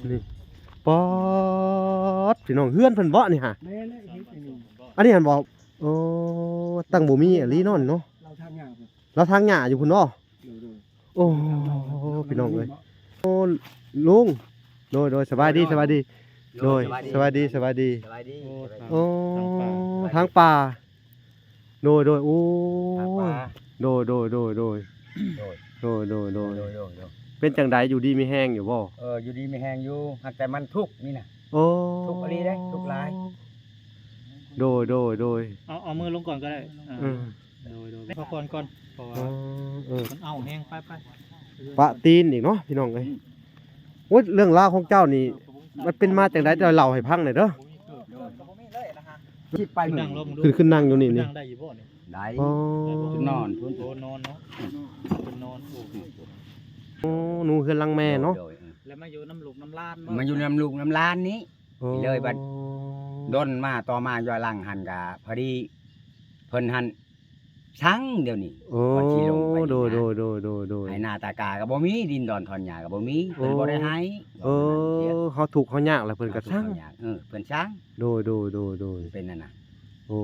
นี่ป๊อดพี่น้องเฮือนเพิ่นบ่นี่ฮะ แม่เลยเฮ็ดอันนี้ อันนี้หันบอกโอ้ตั้งบ่มีอหลีนอนเนาะ เราทำอย่างเดียว แล้วทางหญ้าอยู่พุ่นเนาะ ดู โอ้พี่น้องเอ้ยโอ้ลุงโดยสบายดีสบายดีโดยสบายดี สบายดี โอ้ทางป่าโดยโอ้ ทางป่า โดย โดย เป็นจังไดอยู่ดีมีแห้งอยู่บ่ อยู่ดีไม่แห้งอยู่หากแต่มันทุกข์นี่นะ โอ้ ทุกข์อะไรได้ทุกข์หลาย โดย เอามือลงก่อนก็ได้ อืม โดยพอก่อนเพราะว่า มันเอาแห้งไป ปะตีนอีกเนาะพี่น้องเอ้ยโอ้ยเรื่องราวของเจ้านี่มันเป็นมาจังไดเดี๋ยวเล่าให้ฟังหน่อยเด้อ คิดไป นั่งลงดู ขึ้นนั่งอยู่นี่ นั่งได้อยู่บ่เนี่ย ได้ อ๋อ จุดนอนพุ่น โอ้นอนเนาะเป็นนอนโอ้ โอ้หนูคือลังแม่เนาะ แล้วมาอยู่น้ำลูกน้ำลาน มันอยู่น้ำลูกน้ำลานนี้ โอ้ เลยบัด ด้นมาต่อมาย่อยหลังหันกะพอดีเพิ่นหันช้างเดี๋ยวนี้ โอ้ ก่อนสิลงไปนี่นะ โดย ให้หน้าตากาก็บ่มีดินดอนทอนหญ้าก็บ่มีเพิ่นบ่ได้ให้ เขาถูกเขายากแล้วเพิ่นก็ช่าง เพิ่นช้าง โดย เป็นนั่นน่ะ โอ้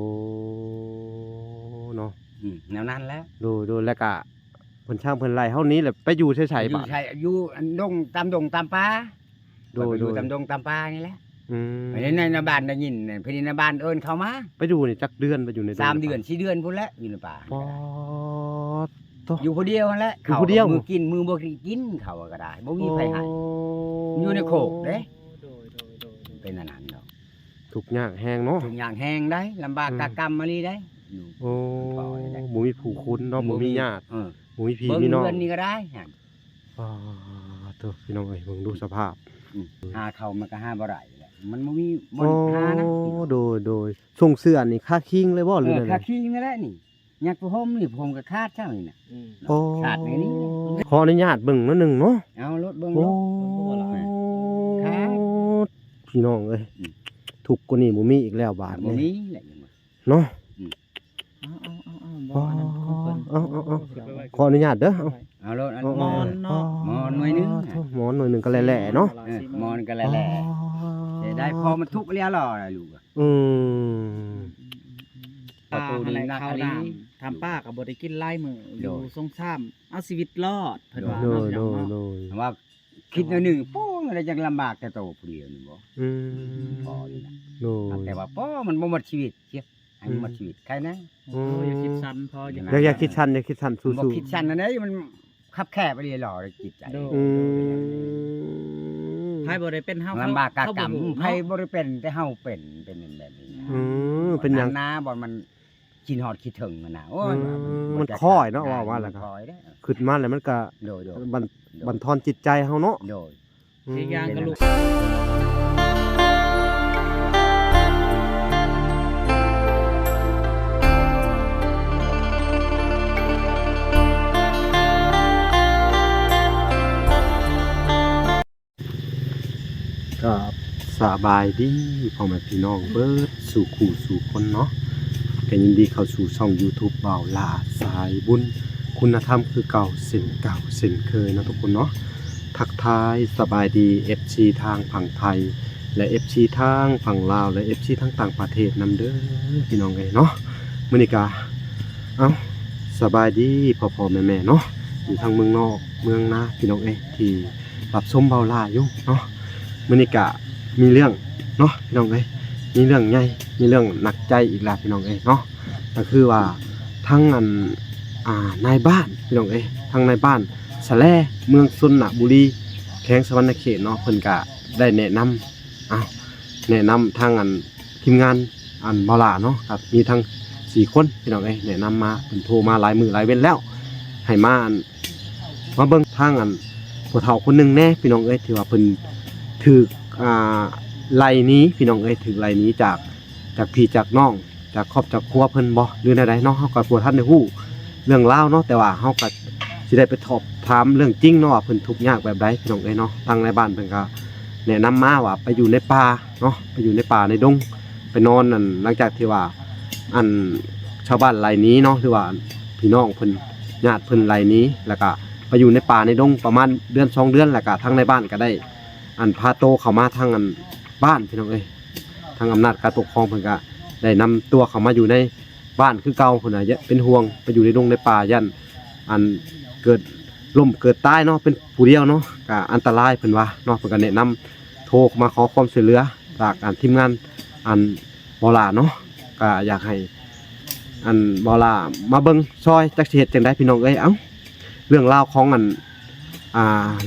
เนาะ แนวนั้นแล้ว โดยแล้วก็เพิ่นช่างเพิ่นไล่เฮานี้แหละไปอยู่ไสๆ อยู่ บาด ใช่อยู่อันดงตามป่า โดย อยู่ตามดงตามป่านี่แหละ อืม ไปในบ้านได้ยินเพิ่นในบ้านเอิ้นเข้ามา ไปอยู่นี่จักเดือนไปอยู่ใน 3 เดือน4 เดือนพุ่นแล้วอยู่ในป่า ปอดโต อยู่ผู้เดียวนั่นแหละ อยู่ผู้เดียว มือกินมือบ่กินเขาก็ได้บ่มีไผให้อยู่ในโคกเด้ โดย เป็นอันนั้นเนาะ ทุกข์ยากแฮงเนาะ ทุกอย่างแห้งได้ลำบากกะกรรมมาลีได้อยู่ โอ้ ปล่อยได้ บ่มีผู้คุณเนาะบ่มีญาติ เออ บ่มีพี่ เบิ่ง มีน้อง เงินนี่ก็ได้ฮะ ปอดโตพี่น้องเอ้ยเบิ่งดูสภาพ หาเขามันก็หาบ่ได้แหละมันบ่มีบ่ โอ้ หานะ โดยส่งเสื้อนี่ค่าคิงเลยบ่หรือ เอ ไง อค่าขี้นี่แหละนี่ยักษ์ผมนี่ผมก็คาดเจ้านี่น่ะ โอ้ ขาดในนี้ ขออนุญาตเบิ่งหนิดนึงเนาะ เอารถเบิ่ง โอ้ รถ ครับ พี่น้องเอ้ย อืม ทุกข์กว่านี้บ่มีอีกแล้วบาด บ่ นี้ มีแหละยังว่า เนาะ บ่อันนั้นของเพิ่น ขออนุญาตเด้อเอา เอารถอัน มอนเนาะ มอนหน่วยหนึง หมอนหน่อยหนึงก็แหล่ๆเนาะ มอนก็แหละแต่ได้พอมันทุกข์แล้วล่ะลูกอะ อืม ประตูนี่นัก ข้า อั วน นี้ น้ำทำป้าก็บ่ได้กินไล่มืออยู่ โดย สงครามเอาชีวิตรอดเพิ่นว่า โด เนาะ ยโดย เนาะ ว่าคิดหน่อยหนึงโป้อะไรจังลำบากแต่โตผู้เดียวนี่บ่ อืม พอนี่นะ โดย แต่ว่าป้อมันบ่หมดชีวิตเชียให้มันหมดชีวิตใครนะ โอ้อย่าคิดสั้นพออย่า อย่าคิดชันอย่าคิดชันสู้ บ่คิดสั้นอันนี้มันคับแคบไปเลยหล่อเลยจิตใจ โด ๆอืม ไผบ่ได้เป็นเฮา ลำบากกะกรรม เฮาบ่รู้ ไผ เนาะ บ่ได้เป็นแต่เฮาเป็นแบบนี้นะ อืมเป็นหยัง นะบ่มันกินฮอดคิดถึงมันน่ะโอ้ย มันค่อยเนาะว่าแล้วก็ ค่อยเด้อ ขึ้นมาแล้วมันก็ โดย บันทอนจิตใจเฮาเนาะ โดย อีกอย่างก็ลูก ก็สบายดีพ่อแม่พี่น้องเบิดสู่คู่สู่คนเนาะก็ยินดีเข้าสู่ช่อง YouTube บ่าวลาสายบุญคุณธรรมคือเก่าเส้นเก่าเส้นเคยเนาะทุกคนเนาะทักทายสบายดี FC ทางฝั่งไทย และ FC ทางฝั่งลาวและ FC ทางต่างประเทศนำเด้อพี่น้องเอ้ยเนาะมื้อนี้ก็เอ้าสบายดีพ่อๆแม่ๆเนาะอยู่ทางเมืองนอกเมืองนาพี่น้องเอ้ยที่รับชมบ่าวลาอยู่เนาะมื้อนี้ก็มีเรื่องเนาะพี่น้องเอ้ยมีเรื่องใหญ่มีเรื่องหนักใจอีกแล้วพี่น้องเอ้ยเนาะก็คือว่าทั้งนายบ้านพี่น้องเอ้ยทั้งนายบ้านสะแลเมืองสุนทรบุรีแขวงสะวรรณเขตเนาะเพิ่นก็ได้แนะนำทางทีมงานบ่าวลาเนาะครับมีทั้ง4คนพี่น้องเอ้ยแนะนำมาเพิ่นโทรมาหลายมื้อหลายเว้นแล้วให้มาเบิ่งทางผู้เฒ่าคนหนึงแน่พี่น้องเอ้ยที่ว่าเพิ่นถูกไล่หนี้พี่น้องเอ้ยถึงไล่หนี้จากพี่จากน้องจากครอบจากครัวเพิ่นบ่หรือใดๆเนาะเฮาก็บ่ทันได้ฮู้เรื่องราวเนาะแต่ว่าเฮาก็สิได้ไปสอบถามเรื่องจริงเนาะว่าเพิ่นทุกข์ยากแบบใดพี่น้องเอ้ยเนาะทางในบ้านเพิ่นก็แนะนำมาว่าไปอยู่ในป่าเนาะไปอยู่ในป่าในดงไปนอนนั่นหลังจากที่ว่าชาวบ้านไล่หนี้เนาะหรือว่าพี่น้องเพิ่นญาติเพิ่นไล่หนี้แล้วก็ไปอยู่ในป่าในดงประมาณเดือน2 เดือนแล้วก็ทางในบ้านก็ได้ อันพาโตเข้ามาทางอันบ้านพี่น้องเอ้ยทางอำนาจการปกครองเพิ่นก็ได้นำตัวเข้ามาอยู่ในบ้านคือเก่าพุ่นน่ะเป็นห่วงไปอยู่ในดงในป่ายันอันเกิดล่มเกิดตายเนาะเป็นผู้เดียวเนาะก็อันตรายเพิ่นว่าเนาะเพิ่นก็แนะนำโทรมาขอความช่วยเหลือจากทีมงานอันบ่ล่าเนาะก็อยากให้อันบ่ล่ามาเบิ่งซอยจักสิเฮ็ดจังได๋พี่น้องเอ้ยเอ้าเรื่องราวของอัน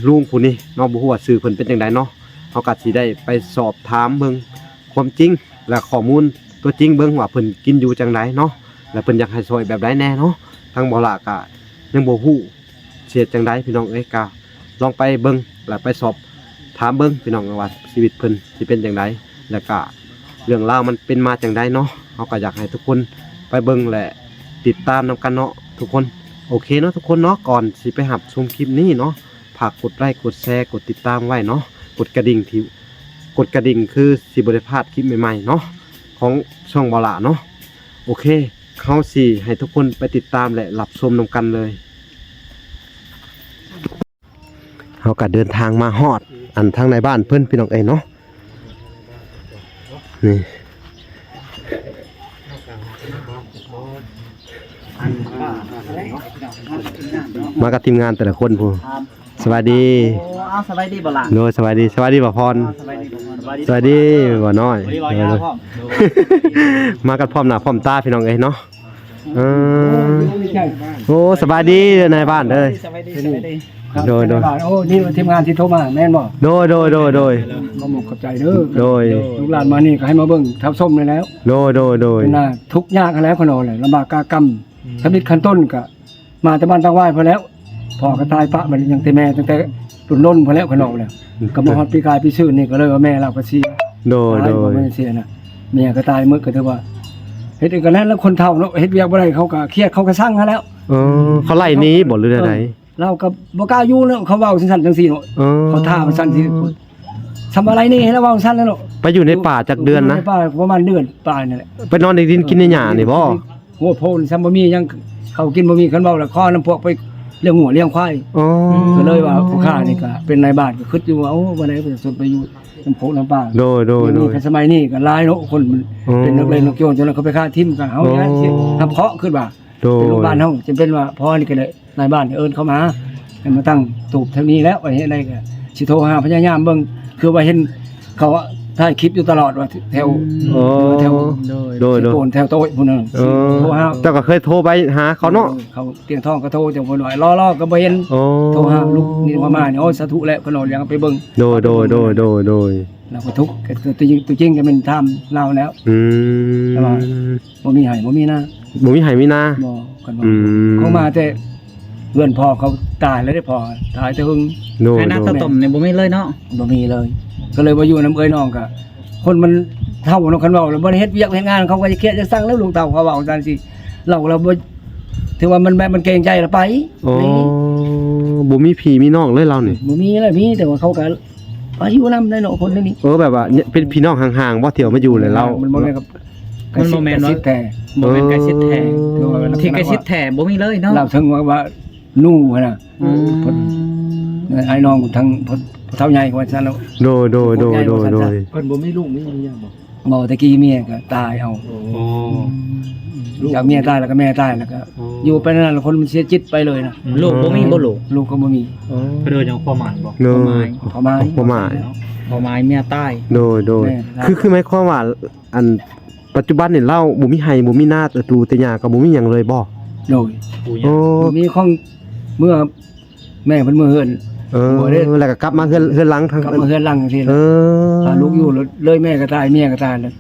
ลุงผู้นี้เนาะบ่ฮู้ว่าชื่อเพิ่นเป็นจังไดเนาะเฮาก็สิได้ไปสอบถามเบิ่งความจริงและข้อมูลตัวจริงเบิ่งว่าเพิ่นกินอยู่จังไดเนาะและเพิ่นอยากให้ช่วยแบบใดแน่เนาะทางบ่ล่าก็ยังบ่ฮู้เสียจังไดพี่น้องเอ้ยก็ลองไปเบิ่งแล้วไปสอบถามเบิ่งพี่น้องว่าชีวิตเพิ่นสิเป็นจังไดแล้วก็เรื่องราวมันเป็นมาจังไดเนาะเฮาก็อยากให้ทุกคนไปเบิ่งและติดตามนำกันเนาะทุกคนโอเคเนาะทุกคนเนาะก่อนสิไปรับชมคลิปนี้เนาะฝากกดไลค์กดแชร์กดติดตามไว้เนาะกดกระดิ่งคือสิบ่ได้พลาดคลิปใหม่ๆเนาะของช่องบ่ล่าเนาะโอเคเฮาสิให้ทุกคนไปติดตามและรับชมนำกันเลยเฮาก็เดินทางมาฮอดอันทางในบ้านเพิ่นพี่น้องเอ้ยเนาะนี่มากับทีมงานแต่ละคนพูสวัสดี โอ้เอาสบายดีบ่ล่ะ โดยสวัสดีบ่พรสวัสดีบ่น้อย บ่ยาพ่อม มากันพร้อมหน้าพร้อมตาพี่น้องเอ้ยเนาะไม่ใช่ โอ้สบายดีในบ้านเด้อ สบายดีสบายดี โดย โอ้นี่ทีมงานที่โทรมาแม่นบ่ โดย มาหมกขอบใจเด้อ โดย ลูกหลานมานี่ก็ให้มาเบิ่งทับส้มเลยแล้ว โดย เป็นหน้าทุกข์ยากกันแล้วขนอเลยลำบากกากรรมสำลิดขั้นต้นก็มาแต่บ้านตั้งไหว้พอแล้วพ่อก็ตายปะมันยังแต่แม่ตั้งแต่รุ่นล้นพอแล้วขนอแล้วก็มาฮอดปีกายปีซื่อนี่ก็เลยว่าแม่เราก็เสีย โดย ไม่เสียนะเมียก็ตายมื้อก็ถือว่าเฮ็ดกันแล้วคนเฒ่าเนาะเฮ็ดเวียกบ่ได้เขาก็เครียดเขาก็สั่งแล้ว เขาไล่หนี้บ่หรือได เราก็บ่กล้าอยู่เนาะเขาเว้าซั่นๆจังซี่เนาะเขาท่ามันซั่นสิทำอะไรนี่ให้เราเว้าซั่นแล้วเนาะ ไปอยู่ในป่าจักเดือนนะ ในป่าประมาณเดือนปลายนั่นแหละ ไปนอนในดินกินในหญ้านี่บ่ หัวโพนซ้ำบ่มียังเขากินบ่มีคันเว้าแล้วคอน้ำพวกไปเลี้ยงหัวเลี้ยงควาย อ๋อ ก็เลยว่าผู้ค้านี่ก็เป็นนายบ้านก็คิดอยู่ว่าโอ้วันไหนจะสนไปอยู่น้ำโพน้ำป่า โดย นี่คันสมัยนี้ก็หลายเนาะคนมันเป็นนักเลงนักโยนจนเขาไปฆ่าทิ่มกันเฮาอย่างนั้นสิทำเพาะขึ้นว่า โดย เป็นลูกบ้านเฮาจำเป็นว่าพ่อนี่ก็เลยนายบ้านเอิ้นเข้ามาให้มาตั้งตูบเท่านี้แล้วว่าเฮ็ดอะไรก็สิโทรหาพญายามเบิ่งคือว่าเห็นเขาถ่ายคลิปอยู่ตลอดว่าแถว อ๋อ แถว โดย โกนแถวโต๊ะพุ่นน่ะโทรหา เจ้าก็เคยโทรไปหาเขาเนาะ เขาเตียงทองก็โทรจังเพิ่นว่าล้อๆก็บ่เห็น อ๋อ โทรหาลูกนี่ว่ามาเนี่ยโอ้สาธุแล้วเพิ่นเอายังไปเบิ่ง โดย แล้วก็ทุกข์ก็ตัวจริงก็เป็นธรรมเราแล้ว แต่ว่า บ่มีให้บ่มีหน้า บ่มีไห้มีนา บ่กันว่าเขามาแต่เพื่อนพ่อเขาตายแล้วได้พ่อตายแต่หึง โดย ให้น้ำข้าวต้มเนี่ยบ่มีเลยเนาะ บ่มีเลย ก็เลยมาอยู่น้ำเอ้ยน้องก็คนมันเท่าเนาะคันเว้าแล้วบ่ได้เฮ็ดเวียกเฮ็ดงานเขาก็จะเครียดจะสั่งแล้วลูกเต้าเขาเว้าจังซี่เราบ่ถือว่ามันแบบมันเกรงใจละไป อ๋อ นี่ บ่มีพี่มีน้องเลยเรานี่ บ่มีเลยมีแต่ว่าเขาก็ไปอยู่นำได้เนาะคนนี้ แบบว่าเป็นพี่น้องห่างๆบ่เที่ยวมาอยู่เลยเรา มันบ่แม่นกับ มันบ่แม่น สิ เนาะ แต่ บ่แม่นไก่ชิดแท้ ที่ ที่ไก่ชิดแท้บ่มีเลยเนาะ เราถึงว่านู่นน่ะ อืม ไอ้น้องทั้งพ่อเฒ่าใหญ่กว่าซั่นแล้ว โดย เพิ่นบ่มีลูกมีเมียบ่ตะกี้เมียก็ตายเอาจากเมียตายแล้วก็แม่ตายแล้วก็อยู่ไปนั่นแล้วคนมันเสียจิตไปเลยนะ ลูกบ่มีบ่ลูก ลูกก็บ่มี เพิ่นยังความหมายบ่ โดย พอมา บ่หมาย บ่หมายเมียตาย โดยคือหมายความว่าอันปัจจุบันนี่เราบ่มีไห้บ่มีนาแต่ตูแต่หญ้าก็บ่มีหยังเลยบ่ โดย โอ้ มีของเมื่อแม่เพิ่นเมื่อเฮือน แล้วก็กลับมาเฮือนหลังทาง กลับมาเฮือนหลังจังซี่ อ ลูกอยู่เลยแม่ก็ตายเมียก็ตายแล้ว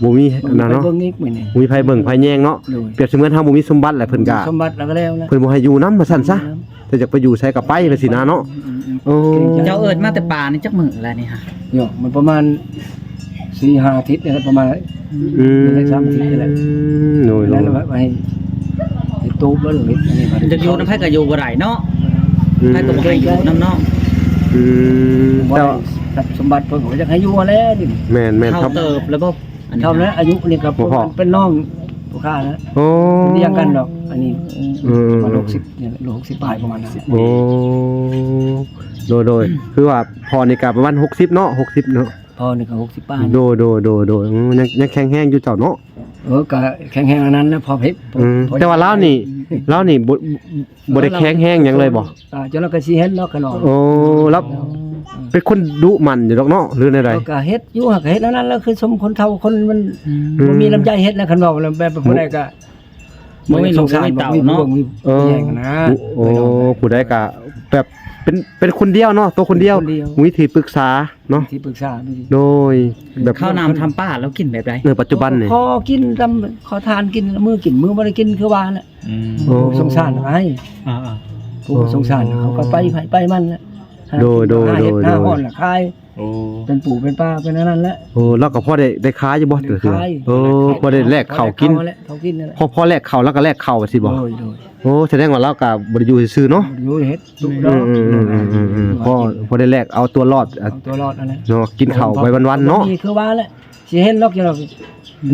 บ่มีอันนั้นเนาะ เบิ่งอีกมื้อนี้ บ่มีไผเบิ่งไผแยงเนาะ โดย เปรียบเสมือนเฮาบ่มีสมบัติแหละเพิ่นก็ สมบัติแล้วก็แล้วนะ เพิ่นบ่ให้อยู่นำว่าซั่นซะแต่อยากไปอยู่ใช้ก็ไปไปสินะเนาะโอ้ เจ้าเอิ้นมาแต่ป่านี่จักมื้อแล้วนี่ฮะ โยมันประมาณ 4-5 อาทิตย์นี่แหละประมาณ ได้3 อาทิตย์นี่แหละ โดย แล้วไว้ให้ตูบแล้วหรืออันนี้ จะอยู่นำไผก็อยู่บ่ได้เนาะไผก็บ่ให้อยู่นำเนาะ แต่สมบัติเพิ่นก็อยากให้อยู่แล้วนี่ แม่น เท่า ครับ เติบแล้วบ่อันนี้ เท่านั้นอายุนี่ก็เป็นน้องผู้ค้านะ โอ้ เรียงกันดอกอันนี้ อืม มา60เนี่ย60ปลายประมาณนั้น โอ้ โดยคือว่าพอนี่ก็ประมาณ60เนาะ60เนาะ พอนี่ก็60ป้าย โดยยังแข็งแรงอยู่เจ้าเนาะ ก็แข็งแรงอันนั้นแล้วพอเพชร แต่ว่าเรานี่บ่ได้แข็งแรงหยังเลยบ่ จนเราก็สิเฮ็ดเนาะขนม โอ้แล้วเป็นคนดุมันอยู่ดอกเนาะหรือใด ก็เฮ็ดอยู่ก็เฮ็ดอันนั้นแล้วคือสมคนเฒ่าคนมันบ่มีน้ำใจเฮ็ดแล้วคันว่าแบบผู้ใดก็บ่มีสงสารบ่มีพวกมีแย่งนะ โอ้ผู้ใดก็แบบเป็นคนเดียวเนาะตัวคนเดียวมีที่ปรึกษาเนาะ ที่ปรึกษา โดยแบบ ข้าวน้ำทำป้าแล้วกินแบบไร ปัจจุบันนี่ พอกินตำขอทานกินมื้อกินมื้อบ่ได้กินคือว่าแหละ โอ้ สงสารให้ อ่า ผู้สงสารเขาก็ไปมันแหละ โดย หน้าฮ้อนล่ะคาย โอ้ เป็นปู่เป็นป้าเป็นอันนั้นแหละ โอ้แล้วก็พอได้ค้าอยู่บ่เด้อ ขาย โอ้พอได้แลกข้าวกิน เขากินนั่นแหละ พอแลกข้าวแล้วก็แลกข้าวสิบ่ โดย โอ้แสดงว่าเราก็บ่ได้อยู่ซื่อๆเนาะ อยู่เฮ็ดตุก อืมพอได้แลกเอาตัวรอด เอาตัวรอดนั่นแหละ เนาะกินข้าวไปวันๆเนาะ นี่คือว่าแหละสิเห็นล็อกจังเรา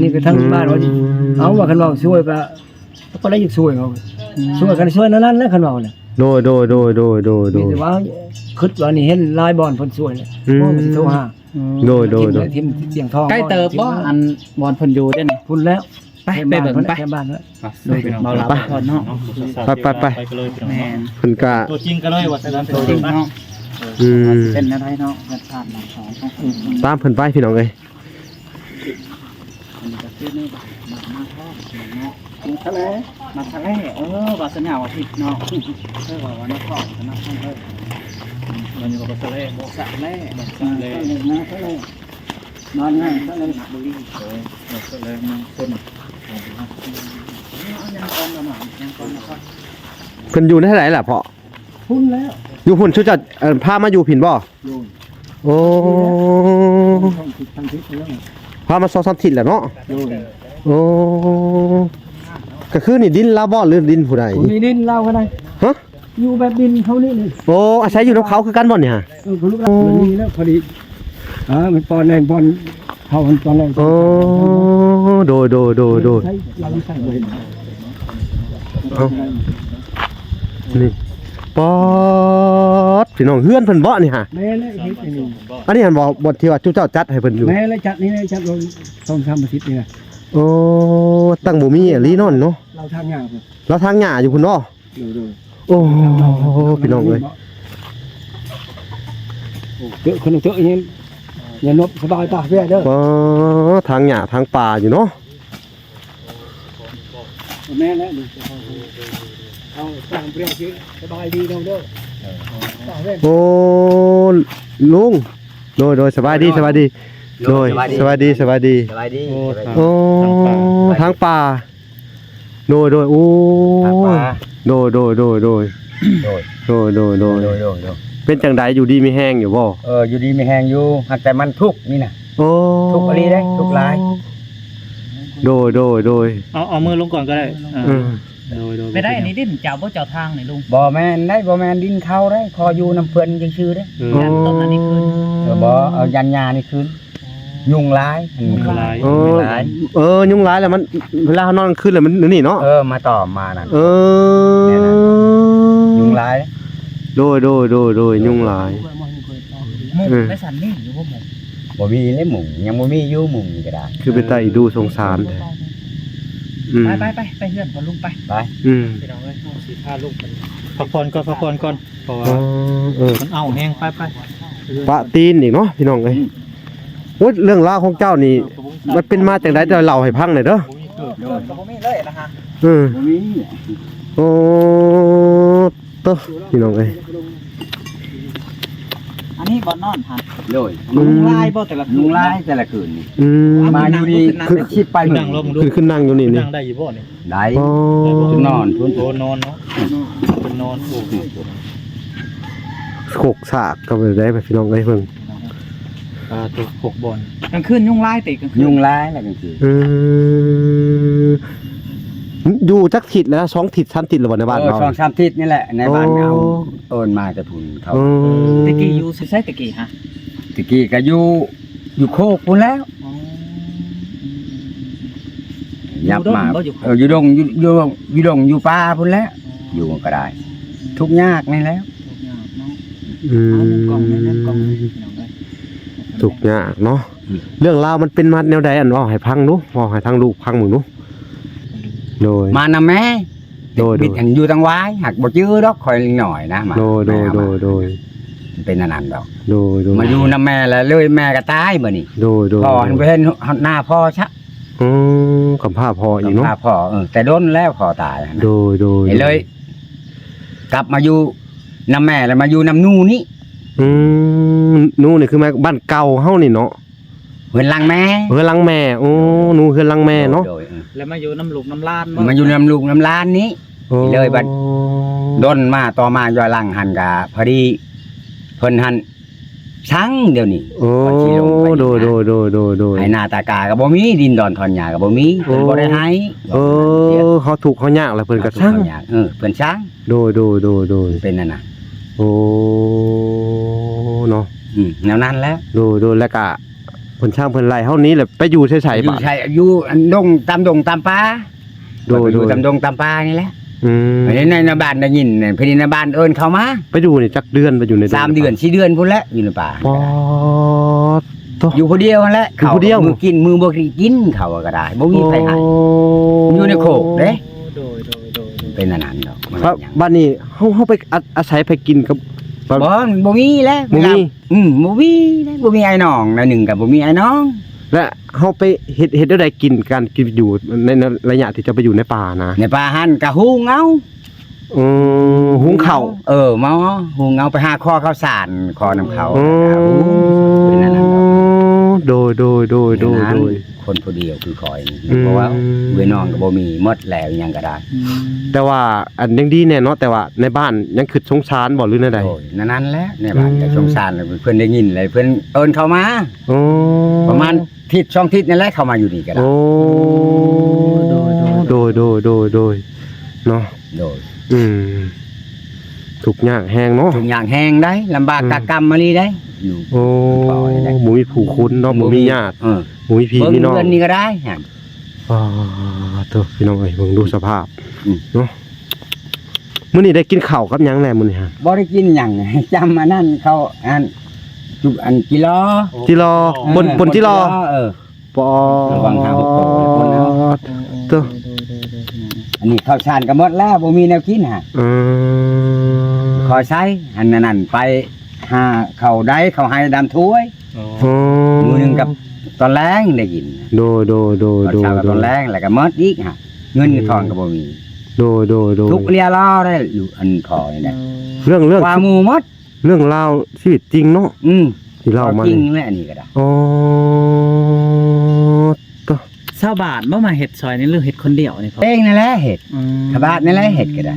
นี่ก็ทั้งบ้านว่าเอาว่าคันว่าช่วยก็ได้อยากช่วยเขาช่วยกันช่วยนั่นแหละคันว่าน่ะ โดย มีแต่ว่าคิดว่านี่เห็นลายบอลเพิ่นช่วยเลยโอ้มันสิโทรหา โดย ทิมเสียงทอง ใกล้เติบบ่อันบอลเพิ่นอยู่ได้นี่ พุ่นแล้ว ไปเบิ่งไป แค่บ้านแล้ว โดย เบาลาพอเนาะ ไปกันเลยพี่น้อง แม่น เพิ่นก็ ตัวจริงกันเลยว่าแต่ละ ตัวจริงเนาะ อืม เป็นอะไรเนาะกันผ่านมาสองต้องคืน ตามเพิ่นไปพี่น้องเอ้ย อันนี้ก็คือนี่มาทอดเนาะทะเลมาทะเลวาสนาว่าผิดเนาะว่าวันนี้ทอดกันนะเพิ่น มันอยู่กับทะเลบ่ สะเล ทะเล นะทะเลนอนง่ายทะเลบุรี ทะเลมันคน ยังก่อนละหมายังก่อนนะครับ เพิ่นอยู่ในไหนล่ะพ่อ พุ่นแล้ว อยู่พุ่นชุดจะพามาอยู่ผินบ่โอ้ ทางทิศแล้ว พามา2-3ทิศแหละเนาะ โดย โอ้ก็คือนี่ดินลาบ่หรือดินผู้ใด มีดินเล่าก็ได้ ฮะ อยู่แบบดินเขานี่เลย โอ้อาศัยอยู่นำเขาคือกันบ่เนี่ยฮะ คุณลูกมันมีแล้วพอดีมันปอนแรงปอนเขามันปอนแรง โอ้โดย ใช้เราใช้เลย เอานี่ปอดพี่น้องเฮือนเพิ่นบ่นี่ฮะ แม่เลยเฮ็ดนี่ อันนี้หันบ่ที่ว่าจุเจ้าจัดให้เพิ่นอยู่ แม่เลยจัดนี่เลยจัดลงต้องทำอาทิตย์นี่นะ โอ้ตั้งบ่มีอีหลีเนาะนี่เนาะ เราทำงาน แล้วทางหญ้าอยู่พุ่นเนาะ ดู โอ้พี่น้องเอ้ย เจอคนเจออย่างนี้อย่านบสบายป่ะเพื่อเด้อ ปอทางหญ้าทางป่าอยู่เนาะ แม่แล้วเอาสร้างเปรี้ยวสิสบายดีเด้อ โอ้ลุงโดยสบายดีโดยสบายดี สบายดี โอ้ทางป่าโดยโอ้ ทางป่า โดย โดย เป็นจังไดอยู่ดีมีแห้งอยู่บ่ อยู่ดีไม่แห้งอยู่หากแต่มันทุกข์นี่นะ โอ้ ทุกข์อะไรได้ทุกข์หลาย โดย เอามือลงก่อนก็ได้ อืม โดย ไปได้อันนี้ดิ้นเจ้าบ่เจ้าทางนี่ลุง บ่แม่นได้บ่แม่นดินเข้าได้คออยู่น้ำเพิ่นจังซื่อเด้ ยันต้นอันนี้คืน บ่เอายันยานี่คืนยุงหลาย ลาย โอ้ ยุงหลาย ยุงหลายแล้วมันเวลานอนกลางคืนแล้วมันนี่เนาะ มาต่อมานั่น ยุ ยุงหลาย โดยยุงหลาย มุกได้สันนี่อยู่บ่มุก บ่มีเลยหมูยังบ่มีอยู่หมูก็ได้ คือเป็นตาอีดูสงสารแท้อืม ไปเฮือนบ่ลุงไป ไป อืม พี่น้องเอ้ยสีผ้าลูกพักผ่อนก่อนเพราะว่า มันเอาแห้งไป ปะตีนอีกเนาะพี่น้องเอ้ยโอ้ยเรื่องราวของเจ้านี่มันเป็นมาจากไหนจะเล่าให้ฟังหน่อยเด้อ ก็บ่มีเลยนะฮะ อืม บ่มี โอ้โตพี่น้องเอ้ย อันนี้บ่นอนหัน โดย อืม ลายบ่แต่ละคืน ยุงหลายแต่ละคืนนี่ อืม มาอยู่ดีคือชิดไปเหมือ นั่ น งลงดู ขึ้นนั่งอยู่นี่นี่ นั่งได้อยู่บ่เนี่ย ได้ อ๋อ จุนอนทุน โอ้นอนเนาะเป็นนอนโอ้ โขกสากก็ไปได้ไปพี่น้องเอ้ยเพิ่ง ตัว6บอล กลางคืนยุงลายติกลางคืน ยุงหลายแล้วกันคือ อยู่จักทิศแล้ว2ทิศ3ทิศแล้วบ่ในบ้านเรา ช่อง3ทิศนี่แหละในบ้าน โอ้ เอาโอนมาจะพุ่นเขา อืม ตะกี้อยู่ไสตะกี้ฮะ ตะกี้ก็อยู่โคกพุ่นแล้วยับมาอยู่ดงอยู่ป่าพุ่นแล้วอยู่ก็ได้ ทุกยากนี่แล้ว เอาหนึ่งกล่องหนึ่งกล่องพี่น้องเอ้ย ทุกข์ยากเนาะเรื่องราวมันเป็นมาแนวใดอันเว้าให้พังดูเว้าให้ทางลูกพังมึงดูโดย มานำแม่ โดย บิดอันอยู่ทางวายหักบ่จื้อดอกคอยหน่อยนะมา โดยโดยโดยโดย เป็นอันนั้นดอก โดยโดย มาอยู่นำแม่แล้วเลยแม่ก็ตายบ่นี่ โดยโดย พ่อหันไปเห็นหน้าพ่อชะ กับผ้าพออีกเนาะ หน้าพ่อแต่โดนแล้วพ่อตายนะ โดยโดย เลย กลับมาอยู่นำแม่แล้วมาอยู่นำนู่นี่ นู่นนี่คือแม่บ้านเก่าเฮานี่เนาะ เฮือนหลังแม่ เฮือนหลังแม่โอ้หนูเฮือนหลังแม่เนาะ โดย แล้วมาอยู่น้ำลูกน้ำลาน มาอยู่นำลูกนำหลานนี้ เลยบัด ดนมาต่อมาย้อนหลังหันกะพอดีเพิ่นหันช้างเดี๋ยวนี้ โอ้ ก่อนสิลงไป โดยโดยโดยโดยโดย ไอ้หน้าตากาก็บ่มีดินดอนทอนหญ้าก็บ่มีเพิ่นบ่ได้ให้ เขาถูกเขายากแล้วเพิ่นก็ช่าง เพิ่นช้าง โดยโดยโดยโดย เป็นนั่นน่ะ โอ้เนาะ แนวนั้นแล้ว โดยโดยแล้วก็เพิ่นช่างเพิ่นไล่เฮานี้แหละไปอยู่เฉย อ ๆ ยู่ บ่ ใช่อยู่อันดงตามป่า โดย อยู่ โดย ตามดงตามป่านี่แหละ อืม อันนี้ในบ้านได้ยินเพิ่นในบ้านเอิ้นเข้ามา ไปอยู่นี่จักเดือนไปอยู่ใน 3 เดือน4 เดือนพุ่นแหละอยู่ในป่า ปอโต อยู่ผู้เดียวนั่นแหละ อยู่ผู้เดียว มือกินมือบ่กินเขาก็ได้บ่มีไผให้อยู่ในโคกเด้ โดยโดยโดย เป็นอันนั้นดอกมัน ครับ หยัง บ้านนี้เฮาไปอาศัยไปกินกับ บ่มีแล้ว บ่มี บ่มีแล้วบ่มีไอ้น้องนะหนึ่งกับบ่มีไอ้น้อง และเฮาไปเฮ็ดได้กินการกินอยู่ในระยะที่จะไปอยู่ในป่านะ ในป่าหันกะหุงเอา หุงข้าว มาหุงเอาไปหาข้อข้าวสารคอน้ำเขา อืม เป็นอันนั้นดอก โดยโดยโดยโดยโดย คนผู้เดียวคือคอยนี่ อืม เพราะว่าเวยน้องก็บ่มีหมดแล้วอิหยังก็ได้ แต่ว่าอันยังดีแน่เนาะแต่ว่าในบ้านยังคิดสงสารบ่หรือแนวใด โอ้ยนั้นแหละในบ้านก็สงสารเลยเพิ่นได้ยินเลยเพิ่นเอิ้นเข้ามา โอ้ ประมาณทิศ2ทิศนั่นแหละเข้ามาอยู่นี่ก็ได้ โอ้โดยโดยโดยเนาะ โดย ทุกข์ยากแฮงเนาะ ทุกอย่างแห้งได้ลำบากกะกรรมมาลีได้อยู่ โอ้บ่มีผู้คุณเนาะบ่มีญาติ เออ บ่มีพี่ เบิ่ง มีน้อง เงินนี่ก็ได้หั่น เด้อพี่น้องเอ้ยเบิ่งดูสภาพ อืม เนาะมื้อนี้ได้กินข้าวกับหยังแหน่มื้อนี้ฮะ บ่ได้กินหยัง จำอันนั้นเขาจุอันกิโล จิรอปนจิรอ ปอ ระวังหาหกโตเลยคนเนาะ เด้อ อันนี้ข้าวสารก็หมดแล้วบ่มีแนวกินฮะขอใช้อันนั้นไปหาเขาได้เขาให้ดำถ้วยมือหนึงกับตอนแรงได้กิน โดย ตอนเช้ากับตอนแรงแล้วก็หมดอีกฮะเงินทองก็บ่มี โดย ทุกเรียรอได้อยู่อันพอนี่แหละ เรื่อง ว่าหมู่หมด เรื่องราวชีวิตจริงเนาะ ที่เล่ามา จริงแหละอันนี้ก็ได้ อ๋อ ชาวบ้านบ่มาเฮ็ดซอยนี่หรือเฮ็ดคนเดียวนี่พ่อ เองนั่นแหละเห็ดชาวบ้านนั่นแหละเห็ดก็ได้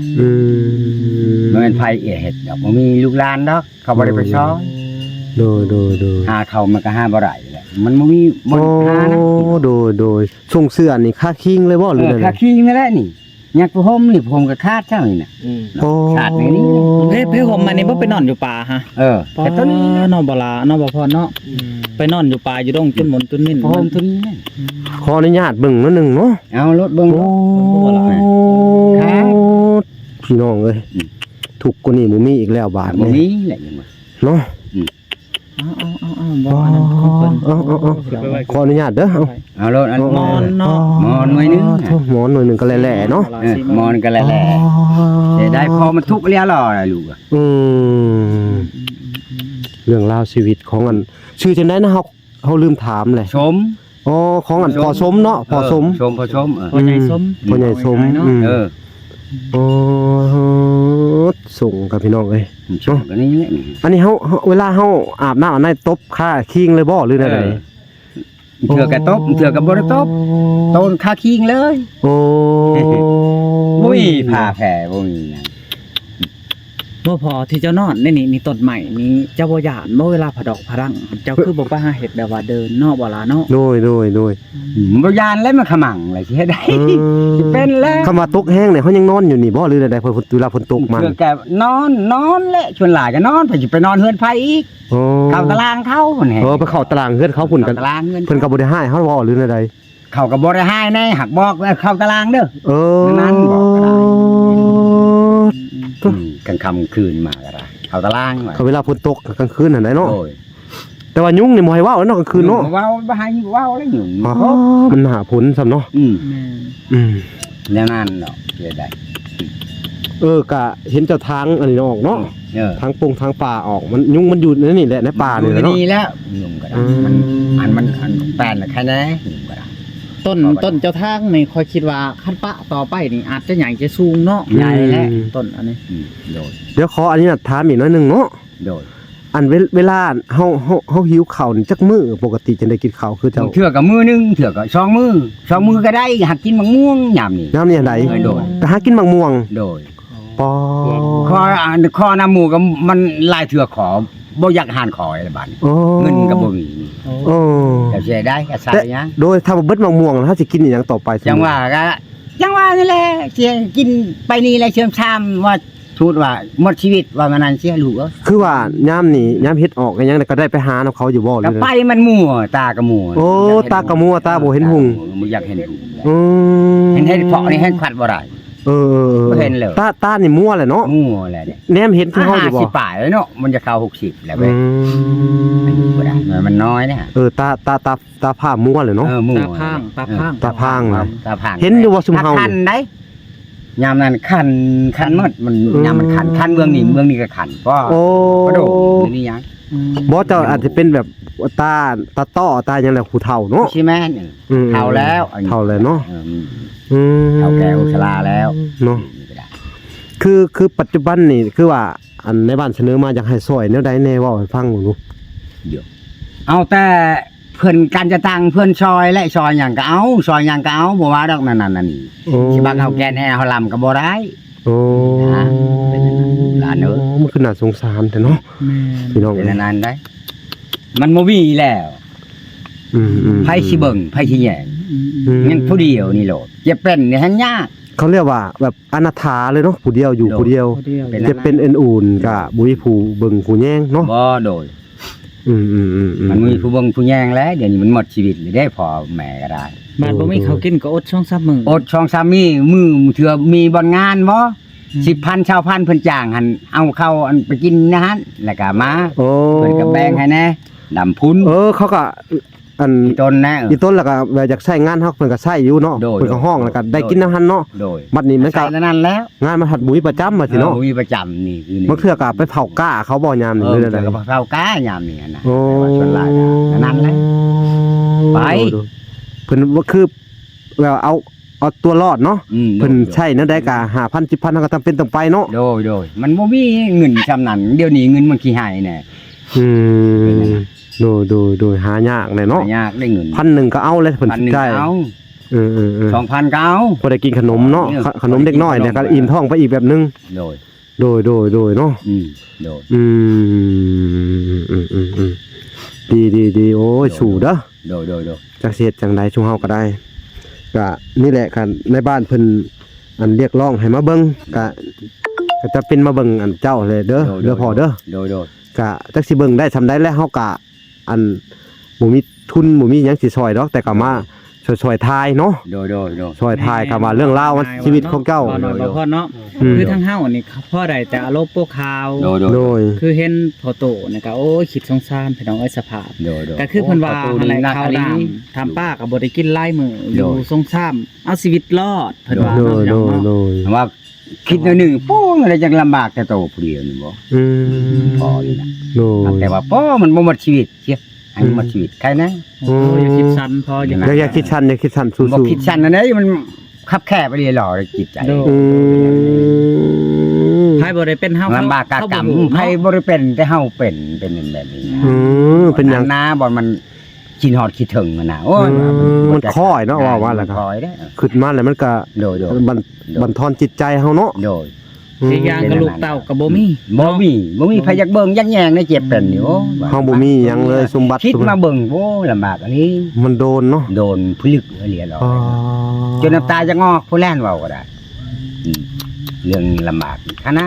มันเป็นไผเห็ดดอกมันมีลูกหลานดอกเขาบ่ได้ไปช้อย โดย หาเขามันก็หาบ่ได้แหละมันบ่มีบ่ โอ้ หานะ โดยส่งเสื้อนี่ค่าคิงเลยบ่หรือไง ค่าขี้นั่นแหละนี่ยักษ์ผมนี่ผมก็คาดเจ้านี่น่ะ โอ้ ขาดในนี้ เพ่ผมอันนี้บ่ไปนอนอยู่ป่าฮะ แต่ต้นนี้ นอนบ่ลานอนบ่พอเนาะไปนอนอยู่ป่าอยู่ดงจุนหมนจุนมิน ผมต้นนี้นั่น ขออนุญาตเบิ่งนิดนึงเนาะ เอารถเบิ่ง โอ้ ครับ พี่น้องเอ้ยถูกกว่านี้บ่มีอีกแล้วบาท บ่ นี้ มีแหละยังว่า เนาะ เอาบ่อันนั้นของเพิ่น ขออนุญาตเด้อเอา เอารถอัน มอนเนาะ มอนหน่วยหนึง หมอนหน่อยหนึงก็แหล่ๆเนาะ มอนก็แหละแต่ได้พอมันทุกเรียรอได้ลูกอะ เรื่องราวชีวิตของอันชื่อจังได๋นะเฮาลืมถามเลย ชม อ๋อของอันพอสมเนาะพอสม ชมพอชม พ่อใหญ่สม พ่อใหญ่สม อ๋อส่งกับพี่น้องเอ้ย ชมกันนี่แหละนี่ อันนี้เฮาเวลาเฮาอาบน้ำอันไหนตบค่าคิงเลยบ่หรือได เถื่อกระตบเถื่อกระบ่ได้ตบต้นคาคิงเลย โอ้ บ่มีผ้าแผ่บ่มีหยัง บ่พอที่เจ้านอนนี่ต้นใหม่นี่เจ้าบ่ย่านบ่เวลาผดอกผรังเจ้าคือบ่ไปหาเฮ็ดแบบว่าเดินเนาะบ่ล่ะเนาะ โดย บ่ยานแล้วมันขมังอะไรสิเฮ็ดได้สิเป็นแล้ว คำว่าตกแห้งเนี่ยเขายังนอนอยู่นี่บ่หรือใดๆเพิ่นเวลาฝนตกมัน เถื่อแกนอนแหละชวนหลายก็นอนไปสิไปนอนเฮือนไผอีก โอ้ เข้าตารางเขาพุ่นแห ไปเข้าตารางเฮือนเขาพุ่นกัน เข้าตารางเฮือน เพิ่นก็บ่ได้ให้เฮาบ่หรือใด เขาก็บ่ได้ให้แน่หักบอกว่าเข้าตารางเด้อ นั่น บอกก็ได้ ก็ กลางค่ำคืนมาก็ได้ เขาตารางไว้ เขาเวลาฝนตกกลางคืนหั่นได้เนาะ โดย แต่ว่ายุงนี่บ่ให้เว้าเนาะกลางคืนเนาะ ว้าวบ่ให้ว้าวแล้วอยู่ อ๋อมันหาผลซ้ำเนาะ แม่น อืม แนวนั้นเนาะเฮ็ดได้ ก็เห็นเจ้าทางอันนี้ออกเนาะ ทางปงทางป่าออกมันยุงมันอยู่ในนี่แหละในป่านี่แหละเนาะ ดีแล้วยุ่งก็ได้ อืม มันแปลนแค่ไหนยุ่งก็ได้ ต้นเจ้าทางนี่ค่อยคิดว่าคันปะต่อไปนี่อาจจะใหญ่จะสูงเนาะ ใหญ่แล้ว ต้นอันนี้ โดย เดี๋ยวขออันนี้ถามอีกหน้อยหนึงเนาะ โดย อันเวลาเฮาหิวข้าวนี่จักมื้อปกติจะได้กินข้าวคือเจ้า เถื่อกับมือนึงเถื่อกับ2 มือก็ได้หักกินมะม่วงยามนี้ น้ำนี่อันใด โดย ไปหากินมังม่วง โดย ปอ ข้อน้ำหมูก็มันหลายเถื่อขอบ่อยากหานขออะไรบาดนี้ โอ้ เงินก็บ่มี โอ้ แต่สิได้ก็ใส่หยัง โดยถ้าบ่เบิดมังม่วงแล้วเฮาสิกินอีหยังต่อไป จังว่านี่แหละเสียกินไปนี่แหละเชื่อมชามว่าทูดว่าหมดชีวิตว่ามันนั้นเสียลูกเอ้ย คือว่ายามนี้ยามเฮ็ดออกก็ยังก็ได้ไปหานํเขาอยู่บ่หรื ก็ อ ไปมันมั่วตากระมั่ว โอ้ตากระมัวตาบ่เห็นหุง บ่อยากเห็นหุง อืม เห็นเพาะนี่เห็นขัดบ่ได้ เออ บ่เห็นเลย ตานี่มั่วแหละเนาะ มั่วแหละเนี่ย แนมเห็นคือเฮาอยู่บ่ 50 ป่ายแล้วเนาะมันจะเข้า60แล้ว อื เว้ยอันนี้บ่ได้มันน้อยเนี่ย ตาผ้ามั่วเลยเนาะ มั่ว ตาพาง ตาพาง ตาพาง เห็นอยู่ว่าซุมเฮา คันได้ยามนั้นคันหมดมันยามมันคันเมืองนี้ก็คันเพราะ โอ้ กระโดดนี่หยัง บ่เจ้าอาจจะเป็นแบบตาต้อตาหยังแหละผู้เฒ่าเนาะ ใช่ไหมนี่ อืม เฒ่าแล้วอันนี้ เฒ่าแล้วเนาะ อืม เฒ่าแก่อุชราแล้ว เนาะคือปัจจุบันนี่คือว่าอันในบ้านเสนอมาอยากให้ซอยแนวใดแน่เว้าให้ฟังหนู เอาแต่เพิ่นการจะตังเพิ่นซอยและซอยหยังก็เอาซอยหยังก็เอาบ่ว่าดอกนั่นนี่ โอ้ สิบักเฮาแกนแอเฮาลำก็บ่ได้ โอ้ นะเป็นอย่างนั้นหลานเอ้ย มันคือน่าสงสารแต่เนาะพี่น้อง เป็นอันนั้นได้ มันบ่มีแล้ว อืม ไผสิเบิ่งไผสิแย่งงั้นผู้เดียวนี่โลดจะเป็นนี่หันยาก เขาเรียกว่าแบบอนาถาเลยเนาะผู้เดียวอยู่ผู้เดียว เป็น จะเป็นเอ็นอุ่นก็บ่มีผู้เบิ่งผู้แย่งเนาะ บ่โดย มันมีผู้เบิ่งผู้แย่งแล้วเดี๋ยวนี้มันหมดชีวิตเลยได้พอแม่ก็ได้ บ้านบ่มีข้าวกินก็อดช่องซับมือ อดช่องสามีมือเถื่อมีบ่งานบ่10,000ชาวพันเพิ่นจ้างหั่นเอาเข้าอันไปกินนะฮั่นแล้วก็มา โอ้ เพิ่นก็แบ่งให้แน่ดำพุน เขาก็อัน อีต้นนะ อีต้นแล้วก็แบบอยากใช้งานเฮาเพิ่นก็ใช้อยู่เนาะ โดย เพิ่นก็ห้องแล้วก็ได้กินน้ำหันเนาะ โดย บัดนี้มันก็ ใส่นั่นแล้ว งานมันหัดบุยประจำมาสิเนาะ มีประจำนี่คือนี่ มันเทื่อก็ไปเผาก้าเขาบ่ยามนี่ เออ เลย แต่ ได้ ก็เฝ้าก้ายามนี่นะ โอ้ แต่ว่าส่วนหลายก็นั่นแหละ ไป เพิ่นว่าคือแบบเอาตัวรอดเนาะ เพิ่น โดย ใช้นั่นได้ก็5,000 10,000เฮาก็จำเป็นต้องไปเนาะ โดยมันบ่มีเงินซำนั้นเดี๋ยวนี้เงินมันขี้หายแน่ อืมโดยหายากแน่เนาะ ยากได้เงิน 1,000ก็เอาเลยเพิ่น 1,000 ได้ เอา เออ 2,000ก็เอา พอได้กินขนมเนาะ เนี่ย ขนมเด็กน้อยเนี่ยก็อิ่มท้องไปอีกแบบนึง โดย โดยเนาะ โดย อืมดีโอ้ยสู้เด้อ โดย จักสิเฮ็ดจังใดชุมเฮาก็ได้ก็นี่แหละกันในบ้านเพิ่นอันเรียกร้องให้มาเบิ่งก็จะเป็นมาเบิ่งอันเจ้าเลยเด้อพ่อเด้อ โดย ก็จักสิเบิ่งได้ซำใดแล้วเฮาก็อันบ่มีทุนบ่มีหยังสิช่วยดอกแต่ก็มาช่วยทายเนาะ โดย ช่วยทายคำว่าเรื่องราวมันชีวิตของเจ้า บ่น้อยบ่พอเนาะ อืม คือทั้งเฮานี่พ่อได้แต่อารมณ์โปกข่าว โดย คือเห็นพอโตนี่ก็โอ้ยคิดสงสารพี่น้องเอ้ยสภาพ โดย ก็คือเพิ่นว่า ประตู อะไร นัก ข้าว อัน ด นี้ ำทำป้าก็บ่ได้กินหลายมื้ออ โด ยู่ ย สงสารเอาชีวิตรอดเพิ่นว่า โด เนาะ ย พี่น้องเนาะ โดย ว่าคิดหนึ่งโป้อะไรจังลำบากแต่โตผู้เดียวนี่บ่ อืม พอนี่นะ โดย แต่ว่าป้มันบ่หมดชีวิตเชียให้มันหมดชีวิตใครนะ โอ้ยอย่าคิดสั้นพออย่า อย่าคิดชันสู้ บ่คิดสั้นอันนี้มันคับแคบไปเรื่อยหล่อเลยจิตใจ โด อืม ไผบ่ได้เป็นเฮา ลำบากกากรรม เฮาบ่รู้ ไผ เนาะ บ่ได้เป็นแต่เฮาเป็นแบบนี้นะ เป็นหยัง นะบ่มันกินฮอดคิดถึงมันน่ะโอ้ย มันคอยเนาะว่าแล้วก็ คอยเด้อ ขึ้นมาแล้วมันก็ โดย บันทอนจิตใจเฮาเนาะ โดย อีกอย่างก็ลูกเต้าก็บ่มี บ่มีไผอยากเบิ่งยักแยงในเจ็บเป็นอยู่ เฮาบ่มีหยังเลยสมบัติ คิดมาเบิ่งโอ้ลำบากอันนี้ มันโดนเนาะ โดนผู้ลึกเหลียหรอก อ๋อ จนน้ำตาจะงอกผู้แล่นเว้าก็ได้เรื่องลำบากคณะ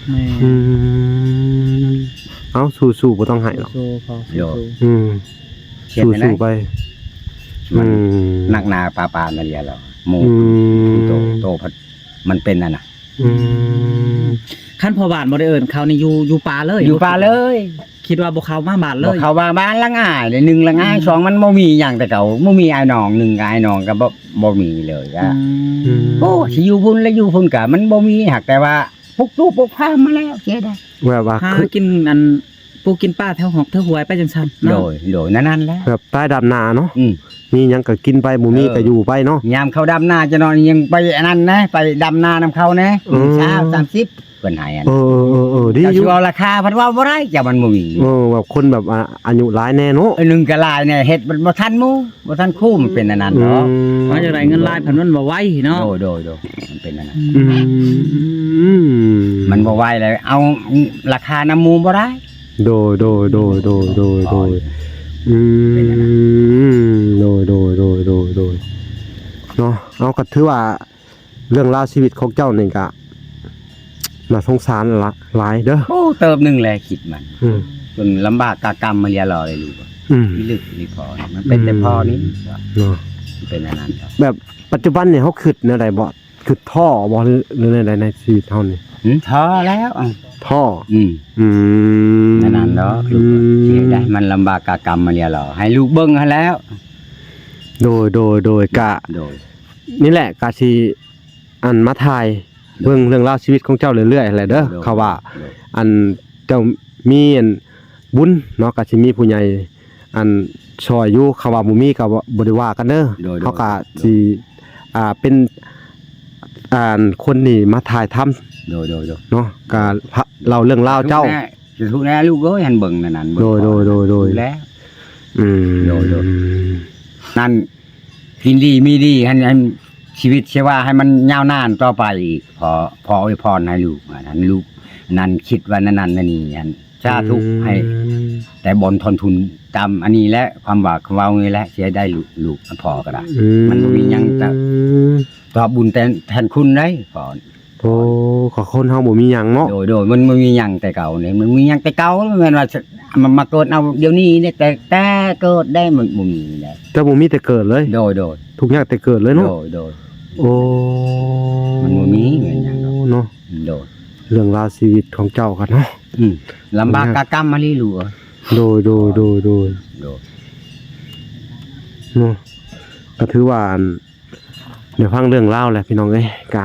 แม่ อืมเอาสู้ๆบ่ต้องให้หรอก สู้พอ โด สู้ ย อืม เช็ดไปไหน สู้ๆไป มัน อืม นักหนาปานั่นเรียหรอหมู อืม โตพัดมันเป็นนั่นน่ะ อืม คันพ่อบ้านบ่ได้เอิ้นเขานี่อยู่ป่าเลย อยู่ป่าเลย คิดว่าบ่เข้ามาบ้านเล บ่ ย เข้าบ้านละง่ายเลย1ละง่าย2มันบ่มีหยังแต่เก่าบ่มีอ้ายน้อง1กับอ้ายน้องก็บ่มีเลยก็ โอ้สิอยู่พุ่นแล้วอยู่พุ่นก็มันบ่มีหักแต่ว่าพวกตู้พวกผ้ามาแล้วเสียได้ แบบว่า หา คือ กินอันปูกินป้าแถวหอกแถวหวยไปจังซั่น โด เนาะ ยนั่นแหละ แบบใต้ดำนาเนาะ อืม มีหยังก็กินไปบ่มีก็อยู่ไปเนาะ ยามเขาดำนาจะนอนยังไปอันนั้นนะไปดำนานำเขานะ อืม เช้า30เพิ่นให้อัน ดี เจ้า อ สิ ยู่ เอาราคาเพิ่นว่าบ่ได้จ้ะมันบ่มี แบบคนแบบอายุหลายแน่เนาะ หนึงก็หลายเนี่ยเฮ็ดบ่ทันหมู่บ่ทันคู่มันเป็นอันนั้นเนาะ ว่าจังไดเงินลายพันมันบ่ไหวเนาะ โดยมันเป็นอันนั้น อืม มันบ่ไหวเลยเอาราคานำหมู่บ่ได้ โดยอืมโดยเนาะเอาก็ถือว่าเรื่องราวชีวิตของเจ้านี่ก็น่าสงสารละหลายเด้อ โอ้เติบหนึงแลคิดมัน อืม จนลำบากกากรรมมาเรียรอเลยลูก อืม อีลึกอีพอนี่มันเป็นแต่พอนี้ เนาะ มันเป็นอันนั้นครับ แบบปัจจุบันเนี่ยเขาคิดแนวใดบ่คิดท่อบ่หรือแนวใดในชีวิตเฮานี่ ท้อแล้วอ่ะ ท่อ อืม อืม อันนั้นเนาะลูกเสียได้มันลำบากกากรรมมาเรียรอให้ลูกเบิ่งให้แล้ว โดยกะ โดย นี่แหละกะสิอันมาถ่ายเบิ่งเรื่องราวชีวิตของเจ้าเรื่อยๆแหละเด้อเขาว่า อันเจ้ามีอันบุญเนาะก็สิมีผู้ใหญ่อันช่วยอยู่เขาว่าบ่มีก็บ่ได้ว่ากันเด้อเขาก็สิเป็นคนนี่มาถ่ายทำ โดย เนาะก็เล่าเรื่องราวเจ้า จะทุกแน่ลูกเอ้ยหันเบิ่งนั่นๆเบิ่ง โดย แล้ว อืม โดย นั่นกินดีมีดีให้ชีวิตเชื่อว่าให้มันยาวนานต่อไปอีกพออวยพรให้ลูกนั้นลูกนั่นคิดว่านั่นนี่อันสาธุให้ แต่บนทนทุนตามอันนี้และความว่าคำว่านี่แหละเสียได้ลูกพอก็ได้ มันบ่มีหยังจะ ตอบบุญแทนคุณได้พอ โอ้ขอคนเฮาบ่มีหยังเนาะ โดยมันบ่มีหยังแต่เก่านี่มันมีหยังแต่เก่ามันแม่นว่ามันมาเกิดเอาเดี๋ยวนี้เนี่ยแต่เกิดได้มันบ่มีได้ แต่บ่มีแต่เกิดเลย โดย ทุกอย่างแต่เกิดเลยเนาะ โดย โอ้ มันบ่มีเหมือนหยังดอก เนาะ โดย เรื่องราวชีวิตของเจ้ากันเนาะ ลำบากกากรรมมาลีลูก โดย โดย เนาะก็ถือว่าอันเดี๋ยวฟังเรื่องเล่าวแหละพี่น้องเอ้ยก็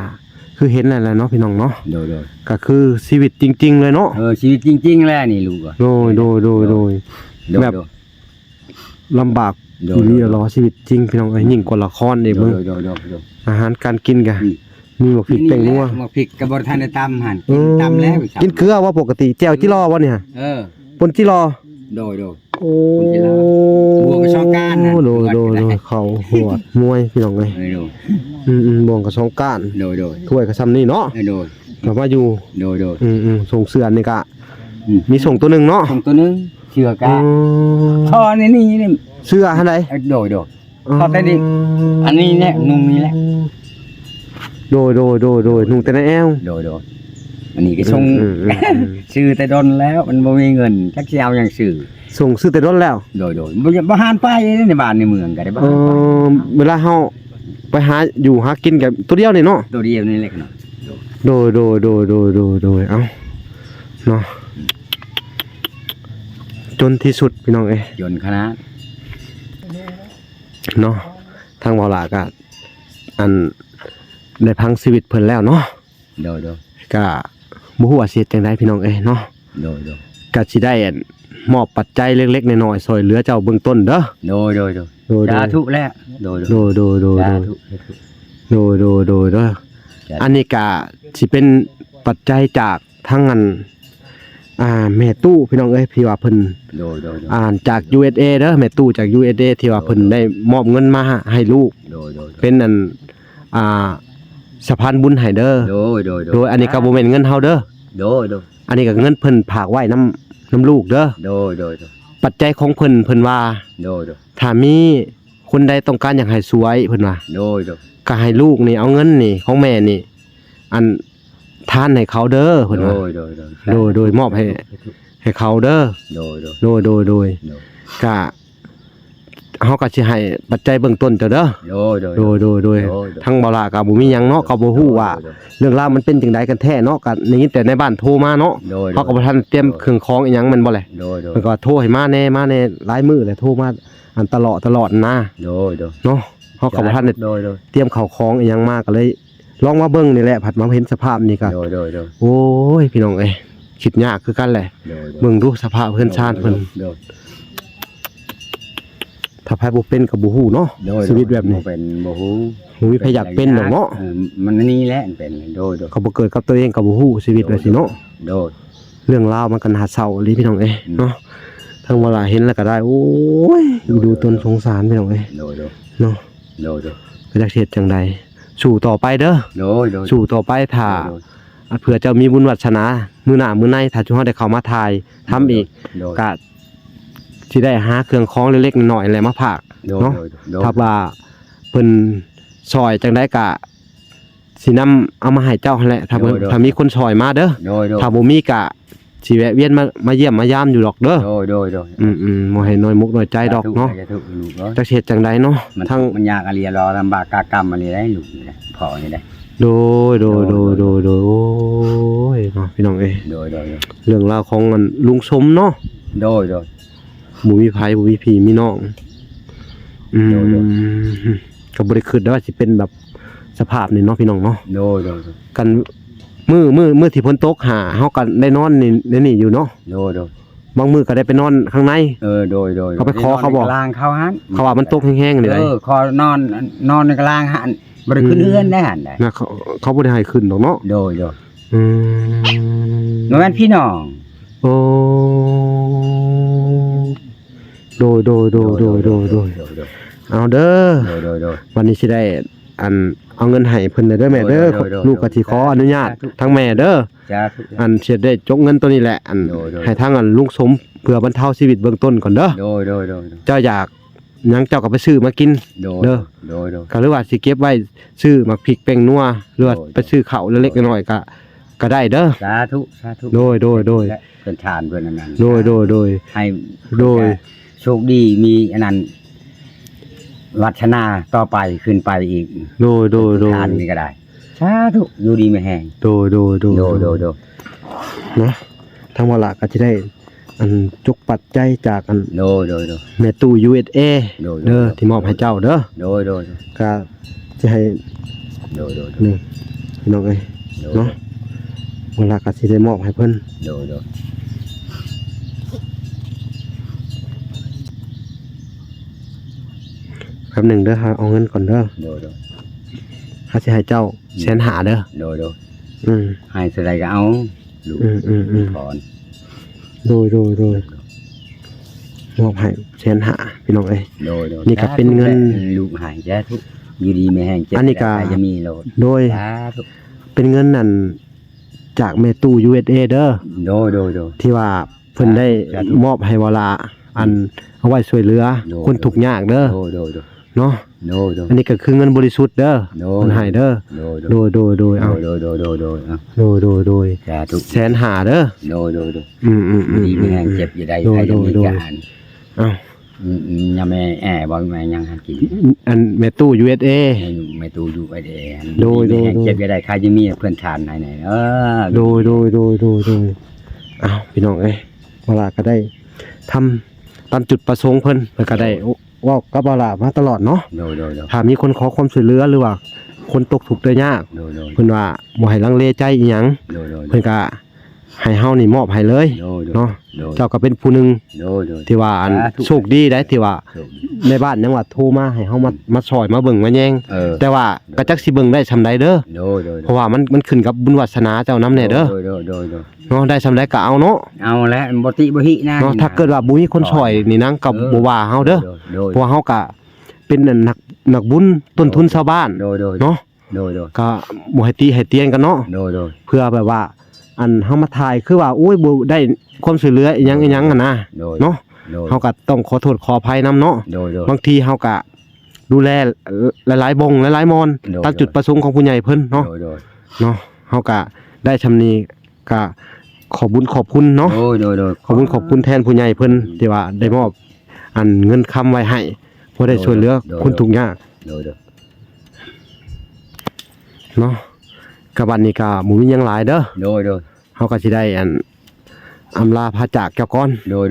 คือเห็นแล้วแหละเนาะพี่น้องเนาะ โดย ก็คือชีวิตจริง ๆ เลยเนาะ ชีวิตจริงๆแล้วนี่ลูก โดยแบบลำบากอีหลีรอชีวิตจริงพี่น้องเอ้ยยิ่งกว่าละครอีกเบิ่งอาหารการกินก็มีหมกพริกแตงนัว หมกพริกก็บ่ทันได้ตำหั่นกินตำแล้ว กินเกลือว่าปกติแจ่วจิรอบ่เนี่ย ปนจิรอ โดย โอ้ ปนจิรอบัวกับช่องก้านน่ะ โดยเขาหวดมวยพี่น้องเอ้ยบ่วงกับช่องก้าน โดย ถ้วยก็ซ้ำนี่เนาะ โดย ก็มาอยู่ โดย ส่งเสื้อนี่ก็มีส่งตัวหนึงเนาะ ของตัวนึงเชือกะพอนี่นี่ เสื้อหั่นใด โดยพอแต่นี่อันนี้เนี่ยนุ่งนี่แหละ โดยนุ่งแต่ในแอว โดยอันนี้ก็ส่งชื่อแต่ดนแล้วมันบ่มีเงินจักสิเอาหยังซื้อ ส่งซื้อแต่รถแล้ว โดยบ่หานไปในบ้านในเมืองก็ได้บ่ เวลาเฮาไปหาอยู่หากินกับตัวเดียวนี่เนาะ ตัวเดียวนี่แหละเนาะ โดยเอ้าเนาะจนที่สุดพี่น้องเอ้ย จนขนาด เนาะทางเวลาก็อันได้พังชีวิตเพิ่นแล้วเนาะ โดย ก็บ่ฮู้ว่าสิเฮ็ดจังไดพี่น้องเอ้ยเนาะ โดย ก็สิได้อันมอบปัจจัยเล็กๆน้อยๆช่วยเหลือเจ้าเบื้องต้นเด้อ โดยสาธุแล้วโดย สาธุเด้ออันนี้ก็สิเป็นปัจจัยจากทั้งอันแม่ตู้พี่น้องเอ้ยที่ว่าเพิ่น โดย จาก USA เด้อแม่ตู้จาก USA ที่ว่าเพิ่นได้มอบเงินมาให้ลูก โดย เป็นอันสะพานบุญให้เด้อ โดยอันนี้ก็บ่แม่นเงินเฮาเด้อ โดย อันนี้ก็เงินเพิ่นฝากไว้น้ำลูกเด้อ โดย ปัจจัยของเพิ่นว่า โดย ถ้ามีคนใดต้องการอยากให้สวยเพิ่นว่า โดย ก็ให้ลูกนี่เอาเงินนี่ของแม่นี่ อันทานให้เขาเด้อเพิ่นว่าโดยมอบให้เขาเด้อ โดย ก็ เฮาก็สิให้ปัจจัยเบื้องต้นเจ้าเด้อ โดยทั้งบ่ล่ะก็บ่มีหยังเนาะก็บ่ฮู้ว่าเรื่องราวมันเป็นจังไดกันแท้เนาะก็ได้ยินแต่ในบ้านโทรมาเนาะเฮาก็บ่ทันเตรียมเครื่องของอีหยังแม่นบ่แหละเพิ่นก็โทรให้มาแน่หลายมื้อเลยโทรมาอันตลอดนะเนาะเฮาก็บ่ทันได้เตรียมข้าวของอีหยังมาก็เลยลองมาเบิ่งนี่แหละผัดมาเห็นสภาพนี่ก็โอ้ยพี่น้องเอ้ยคิดยากคือกันแหละเบิ่งดูสภาพเพิ่นชาติเพิ่นถ้าไผบ่เป็นก็บ่ฮู้เนาะชีวิตแบบนี้ เป็นบ่ฮู้ บ่มีไผอยากเป็นดอกเนาะ มันนี่แหละเป็นเขาบ่เกิดกับตัวเองก็บ่ฮู้ชีวิตว่าสิเนาะ โดย เรื่องราวมันก็น่าเศร้าอีหลีพี่น้องเอ้ยเนาะทั้งเวลาเห็นแล้วก็ได้โอ้ยดูตนสงสารพี่น้องเอ้ยเนาะก็จักเฮ็ดจังไดสู้ต่อไปเด้อสู้ต่อไปถ้าเผื่อเจ้ามีบุญวาสนามื้อหน้ามื้อในถ้าจุเฮาได้เข้ามาถ่ายทำอีกก็สิได้หาเครื่องของเล็กๆน้อยๆอะไรมาฝากเนาะถ้าว่าเพิ่นซอยจังได๋ก็สินำเอามาให้เจ้าหั่นแหละถ้ามีคนซอยมาเด้อถ้าบ่มีก็สิแวะเวียนมาเยี่ยมมายามอยู่ดอกเด้อบ่ให้น้อยมุกน้อยใจดอกเนาะจักเฮ็ดจังได๋เนาะทั้งมันยากอะเรียรอลำบากกากรรมอันนี้ได้ลูกนี่พอนี่ได้โดยโอ้ยเนาะพี่น้องเอ้ยเรื่องราวของอันลุงสมเนาะบ่มีไผบ่มีพี่มีน้องก็บ่ได้คิดว่าสิเป็นแบบสภาพนี่เนาะพี่น้องเนาะกันมื้อที่ฝนตกหาเฮาก็ได้นอนนี่อยู่เนาะบางมื้อก็ได้ไปนอนข้างในเขาไปขอเขาบอกกลางเขาหันเขาว่ามันตกแห้งๆนี่ได้ขอนอนในกลางหันบ่ได้ขึ้นเรือนได้หันได้นะเขาบ่ได้ให้ขึ้นดอกเนาะบ่แม่นพี่น้องโอ้โดยเอาเด้อวันนี้สิได้อันเอาเงินให้เพิ่นเด้อแม่เด้อลูกก็สิขออนุญาตทั้งแม่เด้ออันสิได้จกเงินตัวนี้แหละอันให้ทางอันลุงสมเพื่อบรรเทาชีวิตเบื้องต้นก่อนเด้อเจ้าอยากหยังเจ้าก็ไปซื้อมากินเด้อก็หรือว่าสิเก็บไว้ซื้อหมักพริกแป้งนัวหรือว่าไปซื้อข้าวเล็กๆน้อยๆก็ได้เด้อสาธุโดยเป็นทานเพิ่นอันนั้นโดยให้โชคดีมีอันนั้นวัฒนาต่อไปขึ้นไปอีกโดยทานนี่ก็ได้สาธุอยู่ดีไม่แห้งโดยเนาะทั้งหมดละก็จะได้อันจุกปัจจัยจากอันโดแม่ตู้ USA เด้อที่มอบให้เจ้าเด้อโดก็จะให้นี่พี่น้องเอ้ยเนาะเวลาก็สิได้มอบให้เพิ่นแป๊บนึงเด้อฮะเอาเงินก่อนเด้อถ้าสิให้เจ้า150,000เด้อให้เท่าใดก็เอาลูกถอนโดยมอบให้150,000พี่น้องเอ้ยนี่ก็เป็นเงินลูกหายจ้ะทุกอยู่ดีไม่แห้งเจ็บอันนี้ก็จะมีโลดโดยเป็นเงินนั่นจากแม่ตู้ USA เด้อโดยที่ว่าเพิ่นได้มอบให้เวลาอันเอาไว้ช่วยเหลือคนทุกข์ยากเด้อเนาะอันนี้ก็คือเงินบริสุทธิ์เด้อคนให้เด้อโดยเอาโดย150,000เด้อโดดีไม่แห้งเจ็บอยู่ใดใครจะมีการยังแม่บ่แม่ยังหากินอันแม่ตู้ USA แม่ตู้ USA โดยเจ็บอยู่ใดใครจะมีเพื่อนทานไหนโดยอ้าวพี่น้องเอ้ยเวลาก็ได้ทำตามจุดประสงค์เพิ่นแล้วก็ได้ว่ากับเวลามาตลอดเนาะถ้ามีคนขอความช่วยเหลือหรือว่าคนตกทุกข์ได้ยากเพิ่นว่าบ่ให้ลังเลใจอีหยังเพิ่นก็ให้เฮานี่มอบให้เลยเนาะเจ้าก็เป็นผู้นึงที่ว่าอันโชคดีได้ที่ว่าในบ้านยังว่าโทรมาให้เฮามาช่วยมาเบิ่งมาแยงแต่ว่าก็จักสิเบิ่งได้ซำใดเด้อเพราะว่ามันขึ้นกับบุญวาสนาเจ้านำแน่เด้อเนาะได้ซำใดก็เอาเนาะเอาแล้วบ่ติบ่หินะเนาะถ้าเกิดว่าบ่มีคนช่วยนี่นางก็บ่ว่าเฮาเด้อเพราะเฮาก็เป็นนักบุญต้นทุนชาวบ้านเนาะก็บ่ให้ตีให้เตียนกันเนาะเพื่อแบบว่าอันเฮามาถ่ายคือว่าโอ้ยบ่ได้ความช่วยเหลืออีหยังอ่ะนะเนาะเฮาก็ต้องขอโทษขออภัยนํเนาะบางทีเฮาก็ดูแลหลายๆบงหลายๆมอนตามจุดประสงค์ของผู้ใหญ่เพิ่นเนาะเฮาก็ได้ชำนี้ก็ขอบุญขอบคุณเนาะขอบคุณแทนผู้ใหญ่เพิ่นที่ว่าได้มอบอันเงินคำไว้ให้เพ บ่ได้ช่วยเหลือคนทุกข์ยาก โดย เนาะกับวันนี้ก็บ่มีหยังหลายเด้อ โดย เฮาก็สิได้อำลาพระจากเจ้าก่อน โดย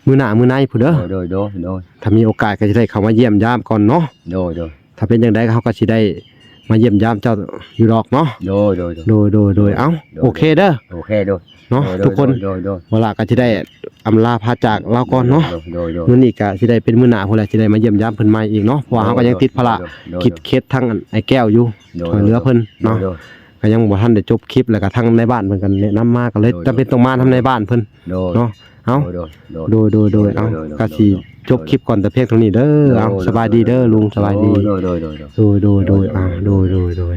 มื้อหน้ามื้อในพุ่นเด้อ โดย ถ้ามีโอกาสก็สิได้เข้ามาเยี่ยมยามก่อนเนาะ โดย ถ้าเป็นจังไดก็เฮาก็สิได้มาเยี่ยมยามเจ้าอยู่ดอกเนาะ โดย โดยเอ้าโอเคเด้อ โอเคโดย เนาะทุกคน โดย เวลาก็สิได้อำลาพระจากเราก่อนเนาะ โดย มื้อนี้ก็สิได้เป็นมื้อหน้าพุ่นแหละสิได้มาเยี่ยมยามเพิ่นใหม่อีกเนาะเพราะว่าเฮาก็ยังติดภาระคิดเคสทั้งไอ้แก้วอยู่ช่วยเหลือเพิ่นเนาะก็ยังบ่ทันได้จบคลิปแล้วก็ทั้งในบ้านเพิ่นก็แนะนำมาก็เลยจำเป็นต้องมาทำในบ้านเพิ่น โดย เนาะเอ้า โดย โดยเอ้าก็สิจบคลิปก่อนแต่เพียงเท่านี้เด้อเอ้าสบายดีเด้อลุงสบายดี โดย โดย